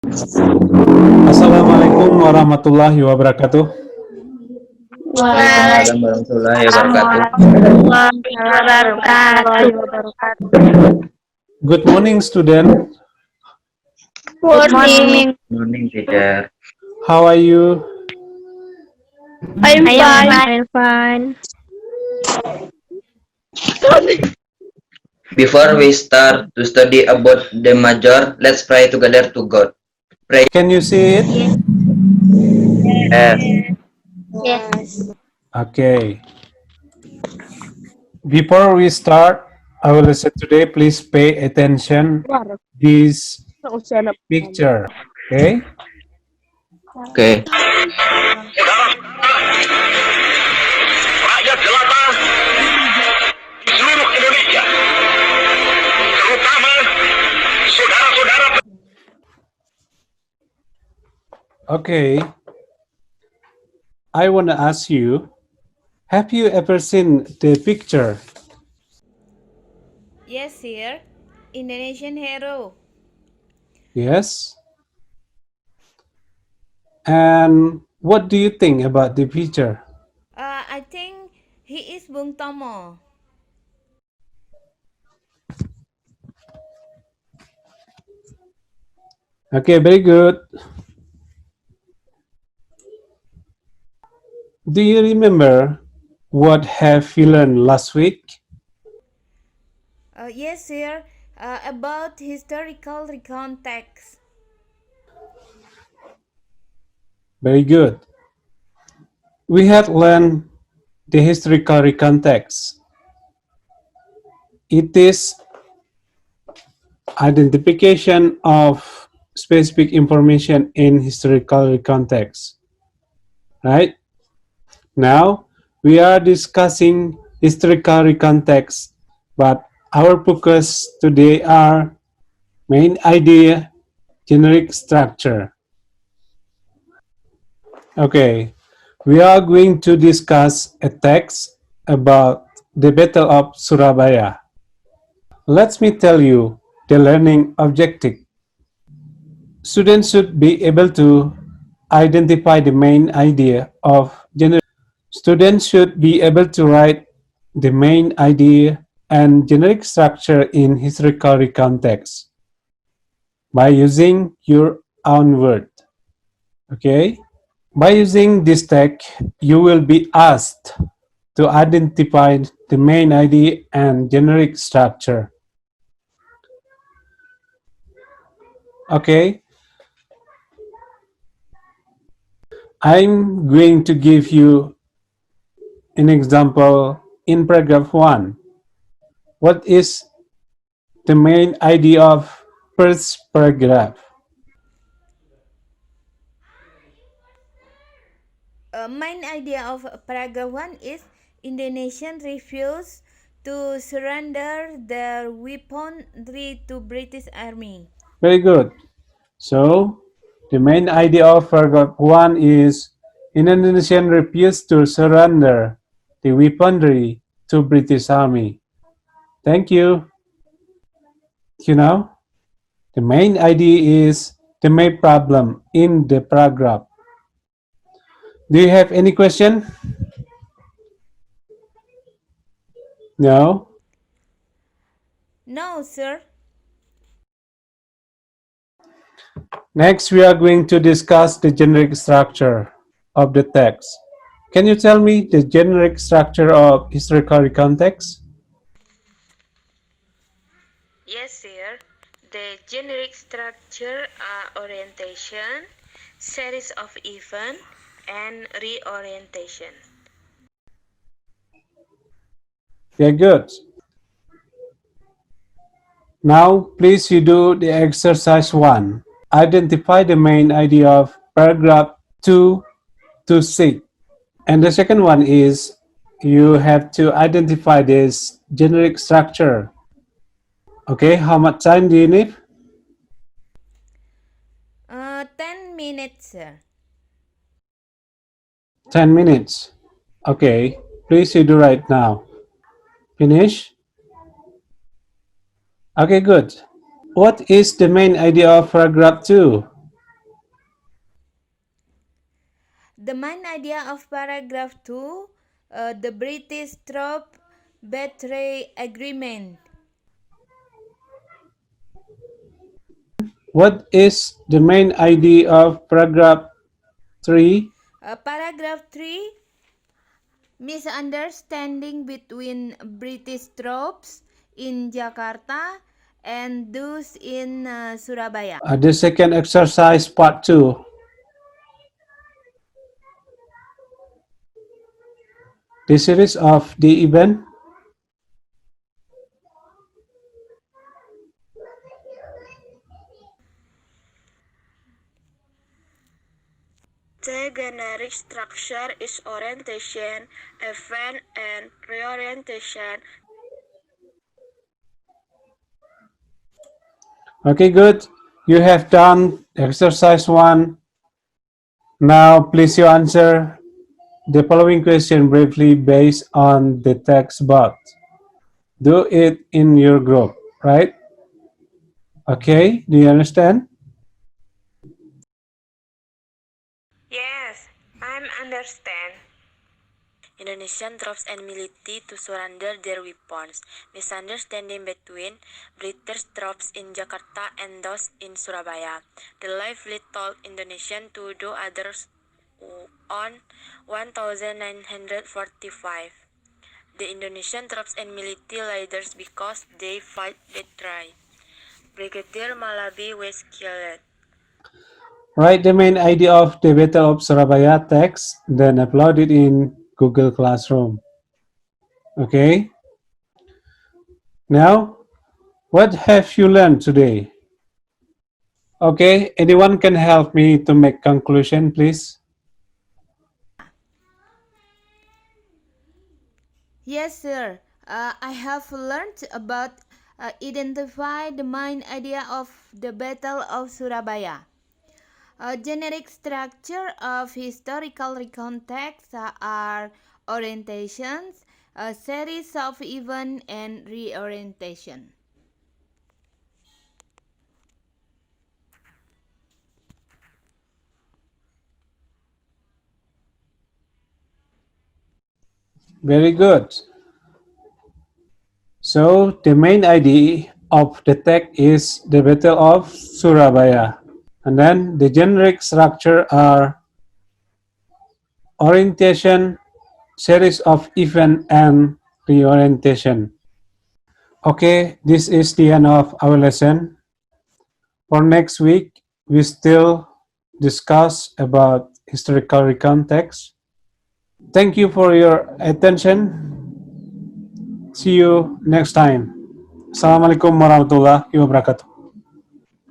Assalamualaikum warahmatullahi wabarakatuh. Waalaikumsalam warahmatullahi wabarakatuh. Warahmatullahi wabarakatuh. Good morning, student. Good morning. Morning, teacher. How are you? I'm I am fine. fine. I'm fine. Before we start to study about the major, let's pray together to God. Pray. Can you see it? Yes. Yes. Okay. Before we start our lesson today, please pay attention this picture. Okay? Okay. Rakyat jelata di seluruh Indonesia, terutama saudara-saudara. Okay. I want to ask you, have you ever seen the picture? Yes, sir. Indonesian hero. Yes. And what do you think about the picture? I think he is Bung Tomo. Okay, very good. Do you remember what have you learned last week? Yes, sir. About historical context. Very good. We have learned the historical context. It is identification of specific information in historical context. Right? Now, we are discussing historical context, but our focus today are main idea, generic structure. Okay, we are going to discuss a text about the Battle of Surabaya. Let me tell you the learning objective. Students should be able to identify the main idea of generic. Students should be able to write the main idea and generic structure in historical context by using your own word. Okay? By using this tag, you will be asked to identify the main idea and generic structure. Okay? I'm going to give you an example in paragraph 1. What is the main idea of first paragraph? Main idea of paragraph 1 is Indonesian refused to surrender their weaponry to British Army. Very good. So, the main idea of paragraph 1 is Indonesian refused to surrender the weaponry to British Army. Thank you. You know, the main idea is the main problem in the paragraph. Do you have any question? No? No, sir. Next, we are going to discuss the generic structure of the text. Can you tell me the generic structure of historical context? Yes, sir. The generic structure are orientation, series of events, and reorientation. Very good. Now, please you do the exercise 1. Identify the main idea of paragraph 2 to 6. And the second one is you have to identify this generic structure. Okay, how much time do you need? 10 minutes, sir. 10 minutes. Okay, please you do right now. Finish? Okay, good. What is the main idea of paragraph 2? The main idea of paragraph 2, the British troop betray agreement. What is the main idea of paragraph 3? Paragraph 3, misunderstanding between British troops in Jakarta and those in Surabaya. The second exercise, part 2. The series of the event. The generic structure is orientation, event, and reorientation. Okay, good. You have done exercise 1. Now, please you answer the following question briefly based on the text box. Do it in your group, right? Okay, do you understand? Yes, I understand. Indonesian troops and military to surrender their weapons. Misunderstanding between British troops in Jakarta and those in Surabaya. The lively told Indonesian to do others on 1945. The Indonesian troops and military leaders because they fight betray. Brigadier Malabi was killed. Write the main idea of the Battle of Surabaya text, then upload it in Google Classroom. Okay? Now, what have you learned today? Okay, anyone can help me to make conclusion, please? Yes, sir. I have learned about identify the main idea of the Battle of Surabaya. A generic structure of historical context are orientations, a series of event and reorientation. Very good. So, the main idea of the text is the Battle of Surabaya. And then the generic structure are orientation, series of event, and reorientation. Okay, this is the end of our lesson. For next week, we still discuss about historical context. Thank you for your attention. See you next time. Assalamualaikum warahmatullahi wabarakatuh.